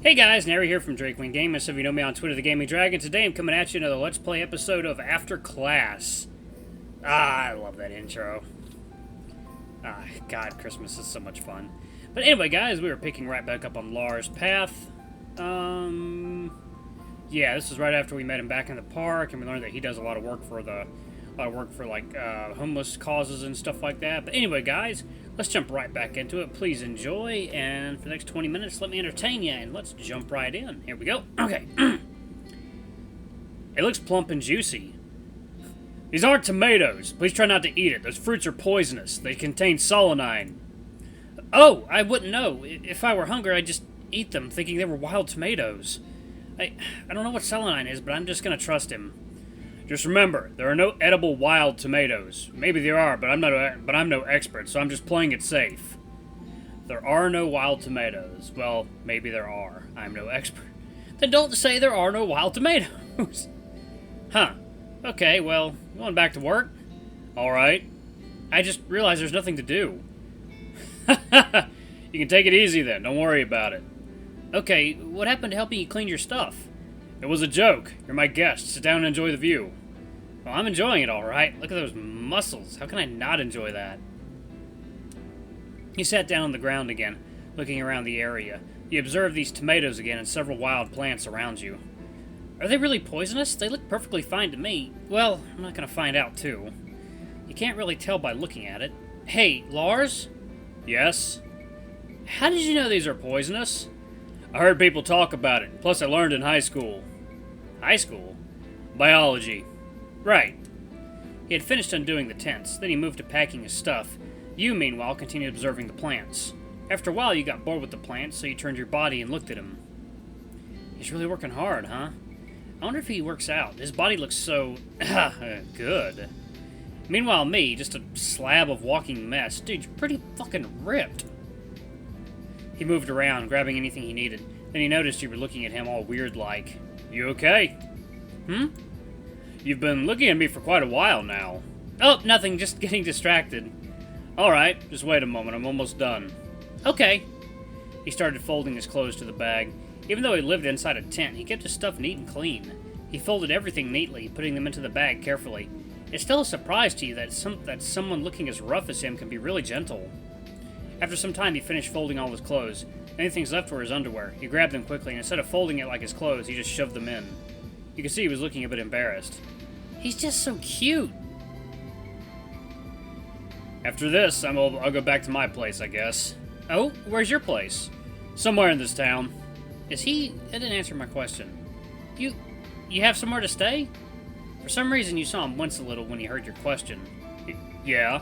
Hey guys, Nary here from Drake Wing Gaming. Some of you know me on Twitter, the Gaming Dragon. Today I'm coming at you another Let's Play episode of After Class. I love that intro. God, Christmas is so much fun. But anyway, guys, we were picking right back up on Lars' path. Yeah, this is right after we met him back in the park, and we learned that he does a lot of work for homeless causes and stuff like that. But anyway, guys, let's jump right back into it. Please enjoy, and for the next 20 minutes, let me entertain you, and let's jump right in. Here we go. Okay. It looks plump and juicy. These aren't tomatoes. Please try not to eat it. Those fruits are poisonous. They contain solanine. Oh, I wouldn't know. If I were hungry, I'd just eat them, thinking they were wild tomatoes. I don't know what solanine is, but I'm just going to trust him. Just remember, there are no edible wild tomatoes. Maybe there are, but I'm no expert, so I'm just playing it safe. There are no wild tomatoes. Well, maybe there are. I'm no expert. Then don't say there are no wild tomatoes. Huh. Okay, well, going back to work? Alright. I just realized there's nothing to do. You can take it easy then. Don't worry about it. Okay, what happened to helping you clean your stuff? It was a joke. You're my guest. Sit down and enjoy the view. Well, I'm enjoying it all right. Look at those muscles. How can I not enjoy that? He sat down on the ground again, looking around the area. You observed these tomatoes again and several wild plants around you. Are they really poisonous? They look perfectly fine to me. Well, I'm not going to find out, too. You can't really tell by looking at it. Hey, Lars? Yes? How did you know these are poisonous? I heard people talk about it. Plus, I learned in high school. High school? Biology. Right. He had finished undoing the tents. Then he moved to packing his stuff. You, meanwhile, continued observing the plants. After a while, you got bored with the plants, so you turned your body and looked at him. He's really working hard, huh? I wonder if he works out. His body looks so... good. Meanwhile, me, just a slab of walking mess. Dude, you're pretty fucking ripped. He moved around, grabbing anything he needed. Then he noticed you were looking at him all weird-like. You okay? Hmm? You've been looking at me for quite a while now. Oh, nothing, just getting distracted. Alright, just wait a moment, I'm almost done. Okay. He started folding his clothes to the bag. Even though he lived inside a tent, he kept his stuff neat and clean. He folded everything neatly, putting them into the bag carefully. It's still a surprise to you that someone looking as rough as him can be really gentle. After some time, he finished folding all his clothes. The only things left were his underwear. He grabbed them quickly, and instead of folding it like his clothes, he just shoved them in. You could see he was looking a bit embarrassed. He's just so cute. After this, I'll go back to my place, I guess. Oh, where's your place? Somewhere in this town. Is he... That didn't answer my question. You have somewhere to stay? For some reason, you saw him wince a little when he heard your question. Yeah?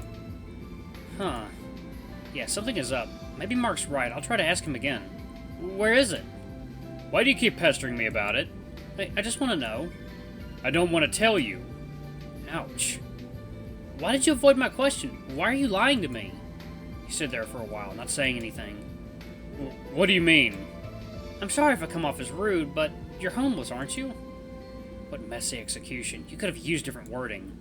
Huh. Yeah, something is up. Maybe Mark's right. I'll try to ask him again. Where is it? Why do you keep pestering me about it? I just want to know. I don't want to tell you. Ouch. Why did you avoid my question? Why are you lying to me? He stood there for a while, not saying anything. What do you mean? I'm sorry if I come off as rude, but you're homeless, aren't you? What messy execution. You could have used different wording.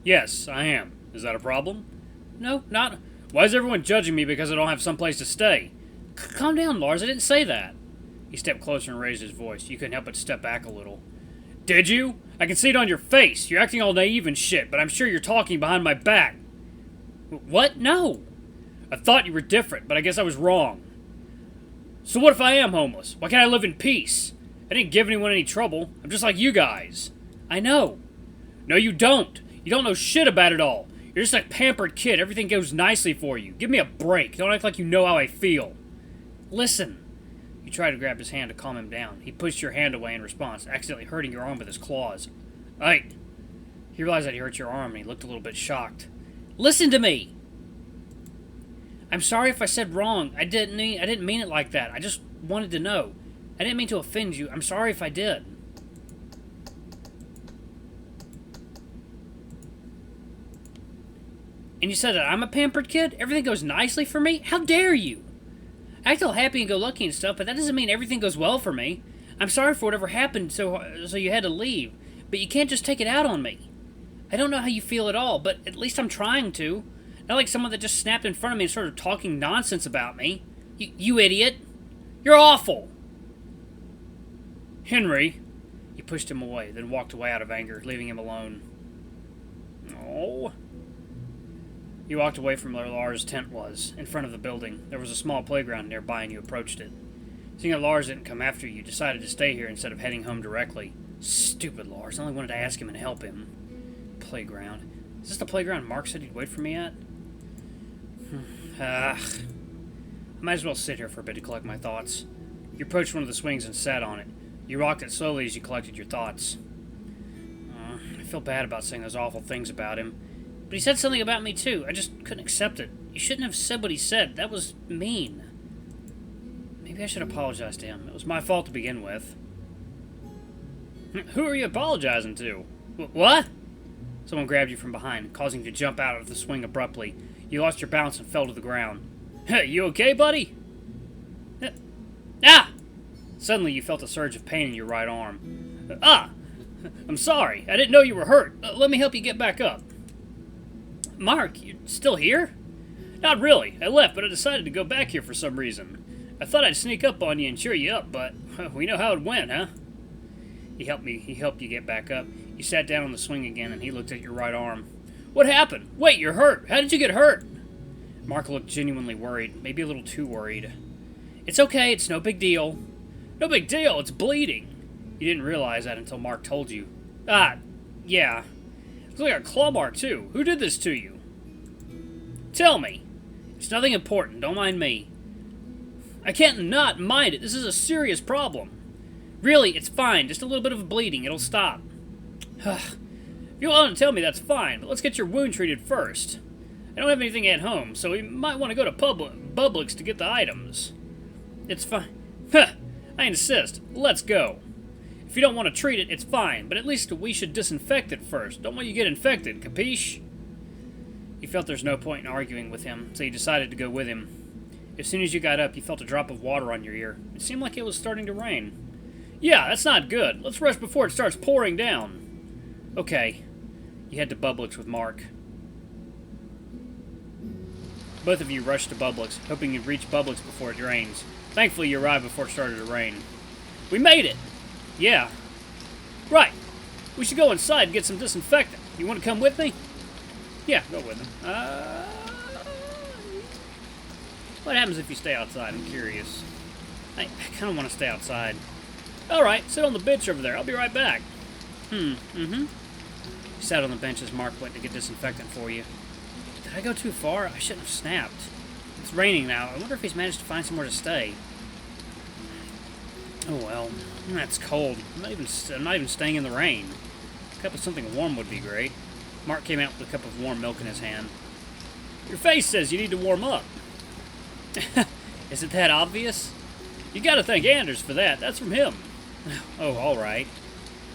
Yes, I am. Is that a problem? No, not... Why is everyone judging me because I don't have someplace to stay? Calm down, Lars. I didn't say that. He stepped closer and raised his voice. You couldn't help but step back a little. Did you? I can see it on your face. You're acting all naive and shit, but I'm sure you're talking behind my back. What? No. I thought you were different, but I guess I was wrong. So what if I am homeless? Why can't I live in peace? I didn't give anyone any trouble. I'm just like you guys. I know. No, you don't. You don't know shit about it all. You're just a pampered kid. Everything goes nicely for you. Give me a break. Don't act like you know how I feel. Listen. You tried to grab his hand to calm him down. He pushed your hand away in response, accidentally hurting your arm with his claws. Hey. He realized that he hurt your arm, and he looked a little bit shocked. Listen to me! I'm sorry if I said wrong. I didn't mean it like that. I just wanted to know. I didn't mean to offend you. I'm sorry if I did. And you said that I'm a pampered kid? Everything goes nicely for me? How dare you? I act all happy and go lucky and stuff, but that doesn't mean everything goes well for me. I'm sorry for whatever happened, so you had to leave. But you can't just take it out on me. I don't know how you feel at all, but at least I'm trying to. Not like someone that just snapped in front of me and started talking nonsense about me. You idiot. You're awful! Henry! He pushed him away, then walked away out of anger, leaving him alone. Oh. You walked away from where Lars' tent was, in front of the building. There was a small playground nearby, and you approached it. Seeing that Lars didn't come after you, you decided to stay here instead of heading home directly. Stupid Lars. I only wanted to ask him and help him. Playground. Is this the playground Mark said he'd wait for me at? I might as well sit here for a bit to collect my thoughts. You approached one of the swings and sat on it. You rocked it slowly as you collected your thoughts. I feel bad about saying those awful things about him. But he said something about me too. I just couldn't accept it. You shouldn't have said what he said. That was mean. Maybe I should apologize to him. It was my fault to begin with. Who are you apologizing to? What? Someone grabbed you from behind, causing you to jump out of the swing abruptly. You lost your balance and fell to the ground. Hey, you okay, buddy? Ah! Suddenly, you felt a surge of pain in your right arm. I'm sorry. I didn't know you were hurt. Let me help you get back up. Mark, you're still here? Not really. I left, but I decided to go back here for some reason. I thought I'd sneak up on you and cheer you up, but we know how it went, huh? He helped you get back up. You sat down on the swing again, and he looked at your right arm. What happened? Wait, you're hurt. How did you get hurt? Mark looked genuinely worried, maybe a little too worried. It's okay. It's no big deal. No big deal. It's bleeding. You didn't realize that until Mark told you. Yeah. It's like a claw mark, too. Who did this to you? Tell me. It's nothing important. Don't mind me. I can't not mind it. This is a serious problem. Really, it's fine. Just a little bit of bleeding. It'll stop. If you want to tell me, that's fine, but let's get your wound treated first. I don't have anything at home, so we might want to go to Publix to get the items. It's fine. I insist. Let's go. If you don't want to treat it, it's fine, but at least we should disinfect it first. Don't want you to get infected, capiche? You felt there's no point in arguing with him, so you decided to go with him. As soon as you got up, you felt a drop of water on your ear. It seemed like it was starting to rain. Yeah, that's not good. Let's rush before it starts pouring down. Okay. You head to Publix with Mark. Both of you rushed to Publix, hoping you'd reach Publix before it rains. Thankfully, you arrived before it started to rain. We made it! Yeah. Right. We should go inside and get some disinfectant. You want to come with me? Yeah, go with him. What happens if you stay outside? I'm curious. I kind of want to stay outside. Alright, sit on the bench over there. I'll be right back. You sat on the bench as Mark went to get disinfectant for you. Did I go too far? I shouldn't have snapped. It's raining now. I wonder if he's managed to find somewhere to stay. Oh well. That's cold. I'm not even staying in the rain. A cup of something warm would be great. Mark came out with a cup of warm milk in his hand. Your face says you need to warm up. Is it that obvious? You gotta thank Anders for that. That's from him. Oh, alright.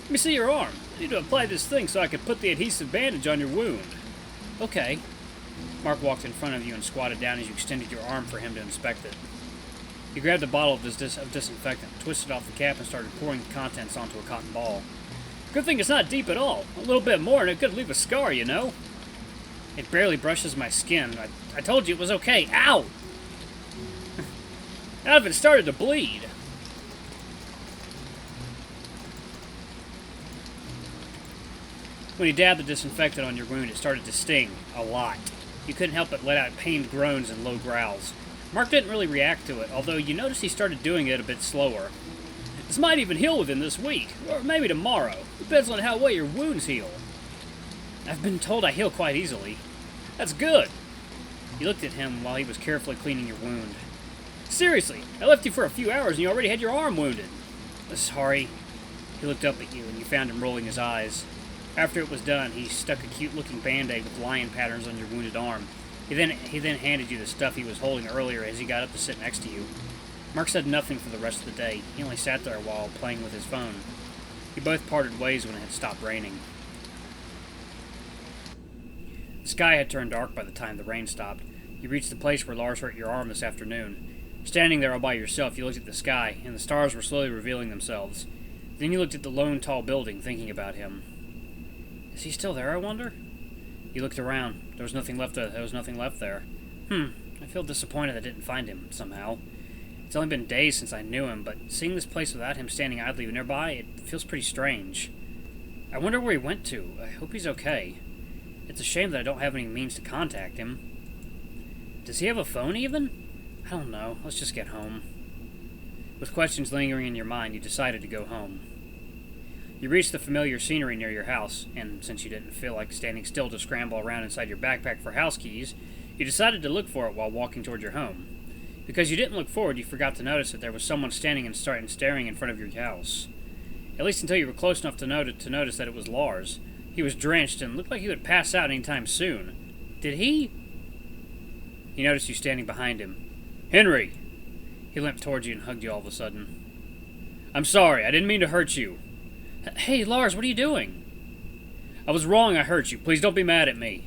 Let me see your arm. I need to apply this thing so I can put the adhesive bandage on your wound. Okay. Mark walked in front of you and squatted down as you extended your arm for him to inspect it. He grabbed a bottle of disinfectant, twisted off the cap, and started pouring the contents onto a cotton ball. Good thing it's not deep at all. A little bit more and it could leave a scar, you know? It barely brushes my skin. I told you it was okay. Ow! Out of it started to bleed. When he dabbed the disinfectant on your wound, it started to sting. A lot. You couldn't help but let out pained groans and low growls. Mark didn't really react to it, although you noticed he started doing it a bit slower. This might even heal within this week, or maybe tomorrow. Depends on how well your wounds heal. I've been told I heal quite easily. That's good. You looked at him while he was carefully cleaning your wound. Seriously, I left you for a few hours and you already had your arm wounded. Sorry. He looked up at you and you found him rolling his eyes. After it was done, he stuck a cute-looking band-aid with lion patterns on your wounded arm. He then handed you the stuff he was holding earlier as he got up to sit next to you. Mark said nothing for the rest of the day. He only sat there a while, playing with his phone. You both parted ways when it had stopped raining. The sky had turned dark by the time the rain stopped. You reached the place where Lars hurt your arm this afternoon. Standing there all by yourself, you looked at the sky, and the stars were slowly revealing themselves. Then you looked at the lone, tall building, thinking about him. Is he still there, I wonder? You looked around. There was nothing left there. I feel disappointed I didn't find him, somehow. It's only been days since I knew him, but seeing this place without him standing idly nearby, it feels pretty strange. I wonder where he went to. I hope he's okay. It's a shame that I don't have any means to contact him. Does he have a phone, even? I don't know. Let's just get home. With questions lingering in your mind, you decided to go home. You reached the familiar scenery near your house, and since you didn't feel like standing still to scramble around inside your backpack for house keys, you decided to look for it while walking toward your home. Because you didn't look forward, you forgot to notice that there was someone standing and staring in front of your house. At least until you were close enough to notice that it was Lars. He was drenched and looked like he would pass out anytime soon. Did he? He noticed you standing behind him. Henry! He limped towards you and hugged you all of a sudden. I'm sorry, I didn't mean to hurt you. Hey, Lars, what are you doing? I was wrong, I hurt you. Please don't be mad at me.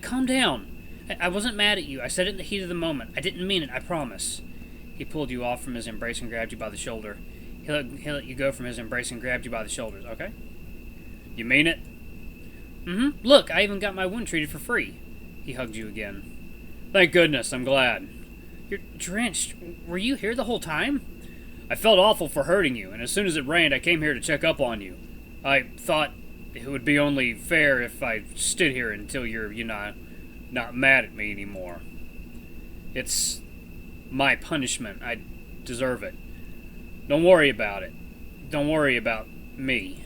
Calm down. I wasn't mad at you. I said it in the heat of the moment. I didn't mean it, I promise. He pulled you off from his embrace and grabbed you by the shoulder. He let you go from his embrace and grabbed you by the shoulders, okay? You mean it? Mm-hmm. Look, I even got my wound treated for free. He hugged you again. Thank goodness, I'm glad. You're drenched. Were you here the whole time? I felt awful for hurting you, and as soon as it rained, I came here to check up on you. I thought it would be only fair if I stood here until you're, not mad at me anymore. It's my punishment. I deserve it. Don't worry about it. Don't worry about me.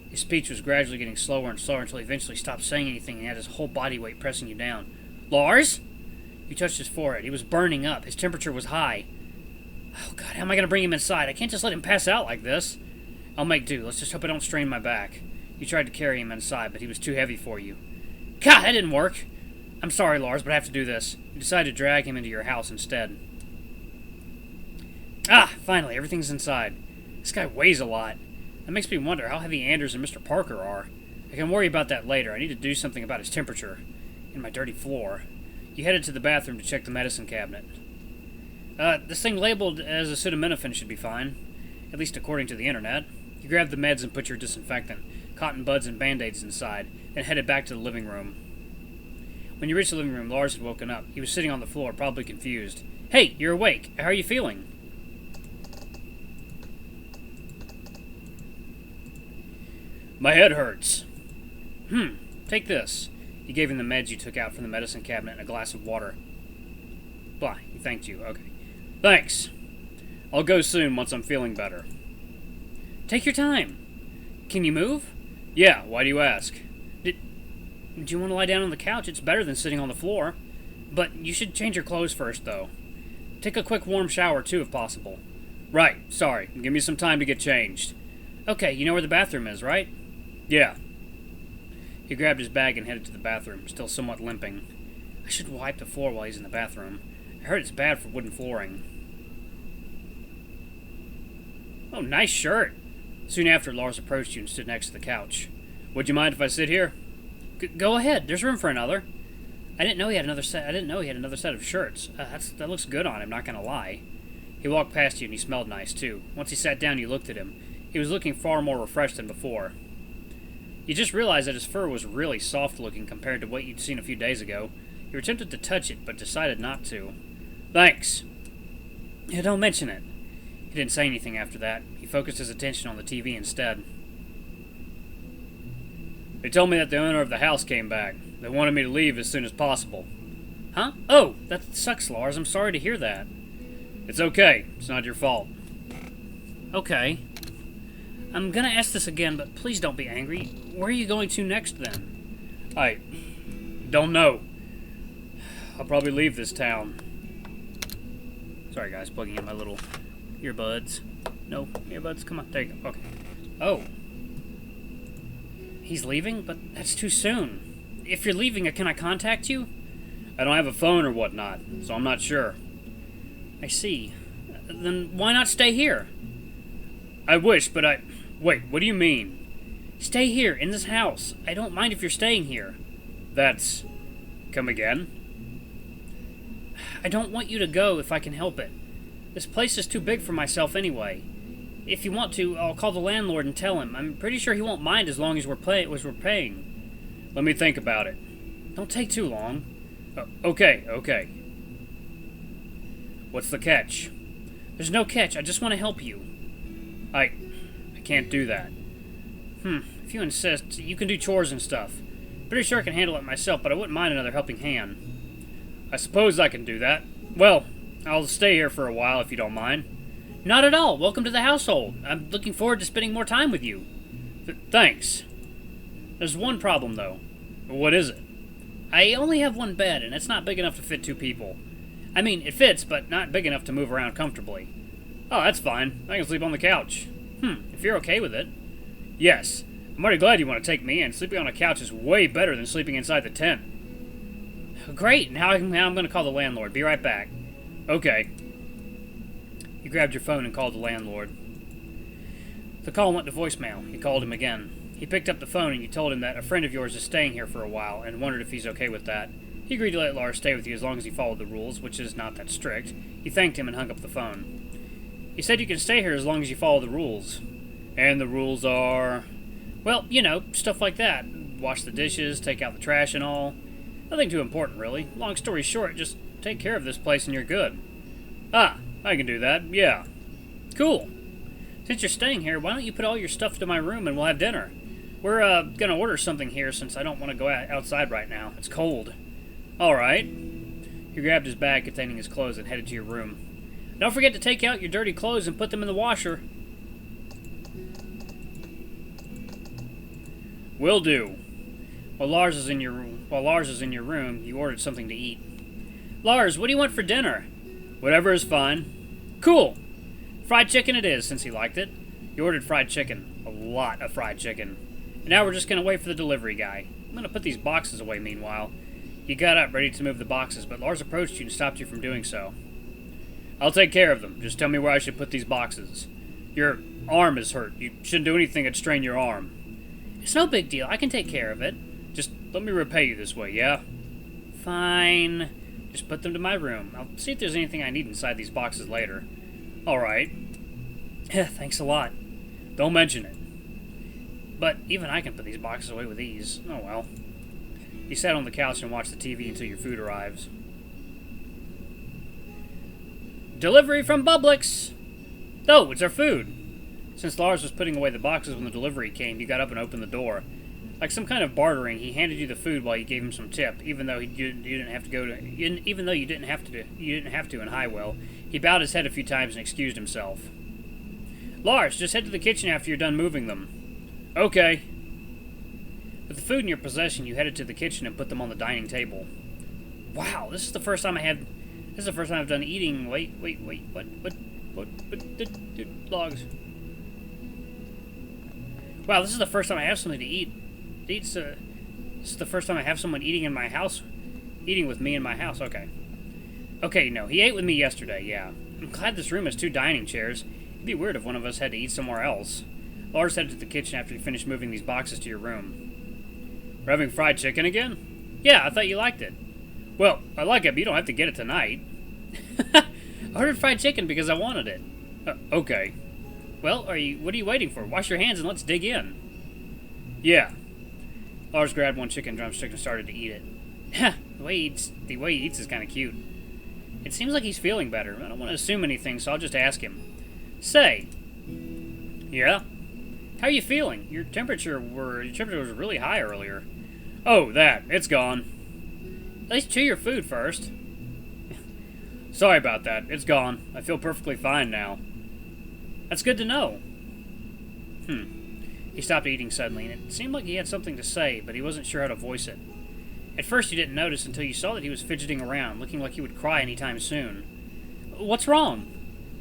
His speech was gradually getting slower and slower until he eventually stopped saying anything and had his whole body weight pressing you down. Lars? You touched his forehead. He was burning up. His temperature was high. Oh, God, how am I going to bring him inside? I can't just let him pass out like this. I'll make do. Let's just hope I don't strain my back. You tried to carry him inside, but he was too heavy for you. God, that didn't work. I'm sorry, Lars, but I have to do this. You decided to drag him into your house instead. Ah, finally, everything's inside. This guy weighs a lot. That makes me wonder how heavy Anders and Mr. Parker are. I can worry about that later. I need to do something about his temperature. And my dirty floor. You headed to the bathroom to check the medicine cabinet. This thing labeled as acetaminophen should be fine. At least according to the internet. You grabbed the meds and put your disinfectant, cotton buds and band-aids inside, then headed back to the living room. When you reached the living room, Lars had woken up. He was sitting on the floor, probably confused. Hey, you're awake. How are you feeling? My head hurts. Take this. He gave him the meds you took out from the medicine cabinet and a glass of water. Blah, he thanked you. Okay. Thanks. I'll go soon once I'm feeling better. Take your time. Can you move? Yeah, why do you ask? Do you want to lie down on the couch? It's better than sitting on the floor. But you should change your clothes first, though. Take a quick warm shower, too, if possible. Right, sorry. Give me some time to get changed. Okay, you know where the bathroom is, right? Yeah. He grabbed his bag and headed to the bathroom, still somewhat limping. I should wipe the floor while he's in the bathroom. I heard it's bad for wooden flooring. Oh, nice shirt. Soon after, Lars approached you and stood next to the couch. Would you mind if I sit here? Go ahead. There's room for another. I didn't know he had another set of shirts. That looks good on him, not gonna lie. He walked past you and he smelled nice, too. Once he sat down, you looked at him. He was looking far more refreshed than before. You just realized that his fur was really soft-looking compared to what you'd seen a few days ago. You were tempted to touch it, but decided not to. Thanks. Yeah, don't mention it. He didn't say anything after that. He focused his attention on the TV instead. They told me that the owner of the house came back. They wanted me to leave as soon as possible. Huh? Oh, that sucks, Lars. I'm sorry to hear that. It's okay. It's not your fault. Okay. I'm gonna ask this again, but please don't be angry. Where are you going to next, then? I don't know. I'll probably leave this town. Sorry, guys. Plugging in my little earbuds. No, earbuds. Come on. There you go. Okay. Oh. He's leaving? But that's too soon. If you're leaving, can I contact you? I don't have a phone or whatnot, so I'm not sure. I see. Then why not stay here? I wish, but Wait, what do you mean? Stay here, in this house. I don't mind if you're staying here. That's... Come again? I don't want you to go if I can help it. This place is too big for myself anyway. If you want to, I'll call the landlord and tell him. I'm pretty sure he won't mind as long as we're paying. Let me think about it. Don't take too long. Okay. What's the catch? There's no catch. I just want to help you. I can't do that. If you insist, you can do chores and stuff. Pretty sure I can handle it myself, but I wouldn't mind another helping hand. I suppose I can do that. Well, I'll stay here for a while if you don't mind. Not at all. Welcome to the household. I'm looking forward to spending more time with you. Thanks. There's one problem, though. What is it? I only have one bed, and it's not big enough to fit 2 people. I mean, it fits, but not big enough to move around comfortably. Oh, that's fine. I can sleep on the couch. If you're okay with it. Yes. I'm already glad you want to take me in. Sleeping on a couch is way better than sleeping inside the tent. Great. Now I'm going to call the landlord. Be right back. Okay. You grabbed your phone and called the landlord. The call went to voicemail. You called him again. He picked up the phone and you told him that a friend of yours is staying here for a while and wondered if he's okay with that. He agreed to let Lars stay with you as long as he followed the rules, which is not that strict. You thanked him and hung up the phone. He said you can stay here as long as you follow the rules. And the rules are... well, you know, stuff like that. Wash the dishes, take out the trash and all. Nothing too important, really. Long story short, just take care of this place and you're good. Ah, I can do that, yeah. Cool. Since you're staying here, why don't you put all your stuff to my room and we'll have dinner? We're, gonna order something here since I don't want to go outside right now. It's cold. Alright. He grabbed his bag containing his clothes and headed to your room. Don't forget to take out your dirty clothes and put them in the washer. Will do. While Lars is in your room, you ordered something to eat. Lars, what do you want for dinner? Whatever is fine. Cool. Fried chicken it is, since he liked it. You ordered fried chicken. A lot of fried chicken. And now we're just going to wait for the delivery guy. I'm going to put these boxes away meanwhile. You got up, ready to move the boxes, but Lars approached you and stopped you from doing so. I'll take care of them. Just tell me where I should put these boxes. Your arm is hurt. You shouldn't do anything that'd strain your arm. It's no big deal. I can take care of it. Just let me repay you this way, yeah? Fine. Just put them to my room. I'll see if there's anything I need inside these boxes later. Alright. Thanks a lot. Don't mention it. But even I can put these boxes away with ease. Oh well. You sat on the couch and watched the TV until your food arrives. Delivery from Publix! Oh, it's our food. Since Lars was putting away the boxes when the delivery came, you got up and opened the door. Like some kind of bartering, he handed you the food while you gave him some tip, even though you didn't have to in Highwell. He bowed his head a few times and excused himself. Lars, just head to the kitchen after you're done moving them. Okay. With the food in your possession, you headed to the kitchen and put them on the dining table. Wow, this is the first time I've done eating. Wait, what, logs. Wow, this is the first time I have something to eat. This is the first time I have someone eating with me in my house. Okay. Okay, no, he ate with me yesterday, yeah. I'm glad this room has 2 dining chairs. It'd be weird if one of us had to eat somewhere else. Lars headed to the kitchen after you finished moving these boxes to your room. We're having fried chicken again? Yeah, I thought you liked it. Well, I like it, but you don't have to get it tonight. I ordered fried chicken because I wanted it. Okay. Well, what are you waiting for? Wash your hands and let's dig in. Yeah. Lars grabbed one chicken drumstick and started to eat it. The way he eats is kind of cute. It seems like he's feeling better. I don't want to assume anything, so I'll just ask him. Say. Yeah? How are you feeling? Your temperature was really high earlier. Oh, that. It's gone. At least chew your food first. Sorry about that. It's gone. I feel perfectly fine now. That's good to know. He stopped eating suddenly, and it seemed like he had something to say, but he wasn't sure how to voice it. At first you didn't notice until you saw that he was fidgeting around, looking like he would cry anytime soon. What's wrong?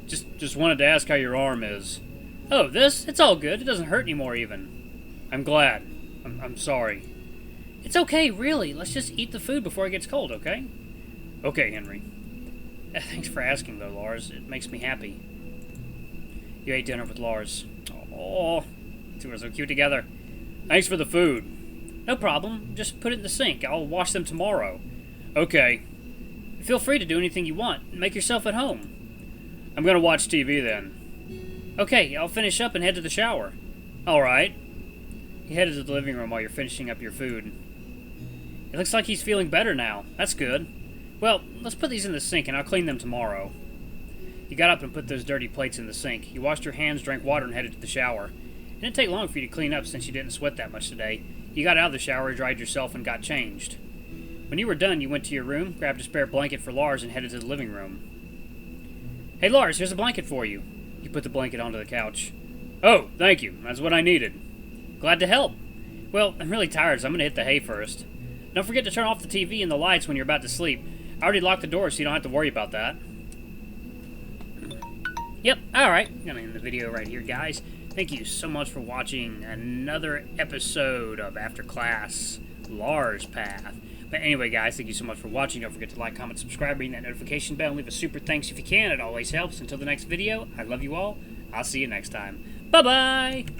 Just wanted to ask how your arm is. Oh, this? It's all good. It doesn't hurt anymore, even. I'm glad. I'm sorry. It's okay, really. Let's just eat the food before it gets cold, okay? Okay, Henry. Thanks for asking, though, Lars. It makes me happy. You ate dinner with Lars. Oh, two are so cute together. Thanks for the food. No problem. Just put it in the sink. I'll wash them tomorrow. Okay. Feel free to do anything you want. Make yourself at home. I'm gonna watch TV then. Okay, I'll finish up and head to the shower. Alright. He headed to the living room while you're finishing up your food. It looks like he's feeling better now. That's good. Well, let's put these in the sink and I'll clean them tomorrow. You got up and put those dirty plates in the sink. You washed your hands, drank water, and headed to the shower. It didn't take long for you to clean up since you didn't sweat that much today. You got out of the shower, dried yourself, and got changed. When you were done, you went to your room, grabbed a spare blanket for Lars, and headed to the living room. Hey Lars, here's a blanket for you. You put the blanket onto the couch. Oh, thank you. That's what I needed. Glad to help. Well, I'm really tired, so I'm going to hit the hay first. Don't forget to turn off the TV and the lights when you're about to sleep. I already locked the door, so you don't have to worry about that. Yep, alright. I'm going to end the video right here, guys. Thank you so much for watching another episode of After Class Lars Path. But anyway, guys, thank you so much for watching. Don't forget to like, comment, subscribe, ring that notification bell, and leave a super thanks if you can. It always helps. Until the next video, I love you all. I'll see you next time. Bye-bye!